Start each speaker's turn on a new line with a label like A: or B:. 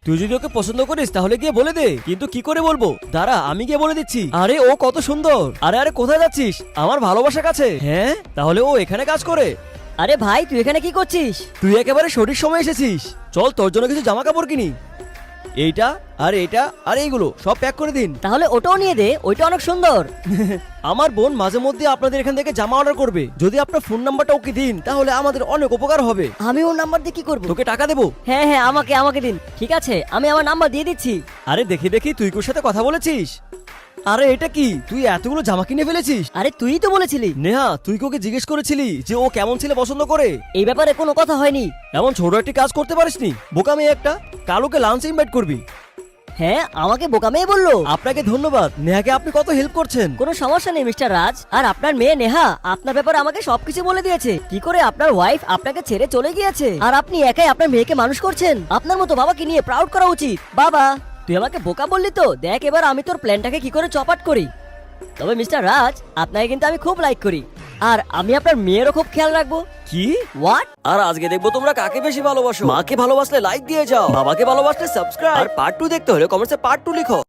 A: তুই যদি ওকে পছন্দ করিস তাহলে গিয়ে বলে দে, কিন্তু কি করে বলবো? দাঁড়া আমি গিয়ে বলে দিচ্ছি। আরে ও কত সুন্দর। আরে আরে কোথায় যাচ্ছিস? আমার ভালোবাসার কাছে। হ্যাঁ তাহলে ও এখানে কাজ করে।
B: আরে ভাই তুই এখানে কি করছিস?
A: তুই একেবারে সঠিক সময় এসেছিস। চল তোর জন্য কিছু জামা কাপড় কিনি। এইটা আর এইটা আর এইগুলো সব প্যাক করে দিন।
B: তাহলে ওটাও নিয়ে দে, ওইটা অনেক সুন্দর।
A: আমার বোন মাঝে মধ্যে আপনাদের এখান থেকে জামা অর্ডার করবে। যদি আপনার ফোন নাম্বারটা ওকে দিন তাহলে আমাদের অনেক উপকার হবে।
B: আমি ওর নাম্বার দিয়ে কি করবো?
A: তোকে টাকা দেবো।
B: হ্যাঁ হ্যাঁ, আমাকে আমাকে দিন। ঠিক আছে, আমি আমার নাম্বার দিয়ে দিচ্ছি।
A: আরে দেখি দেখি তুই কোর সাথে কথা বলেছিস? আরে এটা কি, তুই এতগুলো জামা কিনে ফেলেছিস?
B: আরে তুই তো বলেছিলি।
A: নেহা তুই কি ওকে জিজ্ঞেস করেছিলি যে ও কেমন ছেলে পছন্দ করে?
B: এই ব্যাপারে কোনো কথা হয়নি।
A: এমন ছোট একটি কাজ করতে পারিসনি? বোকা মেয়ে একটা। কালুকে লাঞ্চে ইনভাইট করবি।
B: হ্যাঁ, আমাকে বোকা মেয়ে বললো।
A: আপনাকে ধন্যবাদ। নেহাকে আপনি কত হেল্প করছেন।
B: কোনো সমস্যা নেই মিস্টার রাজ। আর আপনার মেয়ে নেহা আপনার ব্যাপারে আমাকে সবকিছু বলে দিয়েছে, কি করে আপনার ওয়াইফ আপনাকে ছেড়ে চলে গিয়েছে, আর আপনি একাই আপনার মেয়েকে মানুষ করছেন। আপনার মতো বাবাকে নিয়ে প্রাউড করা উচিত। বাবা, তুই আমাকে বোকা বললি তো, দেখ এবার আমি তোর প্ল্যানটাকে কি করে চপাট করি। তবে মিস্টার রাজ, আপনাকে কিন্তু আমি খুব লাইক করি, আর আমি আপনার মেয়েরও খুব খেয়াল রাখবো।
A: কি?
B: হোয়াট?
A: আর আজকে দেখবো তোমরা কাকে বেশি ভালোবাসো। মাকে ভালোবাসলে লাইক দিয়ে যাও, বাবাকে ভালোবাসলে সাবস্ক্রাইব, আর পার্ট 2 দেখতে হলে কমেন্টসে পার্ট 2 লিখো।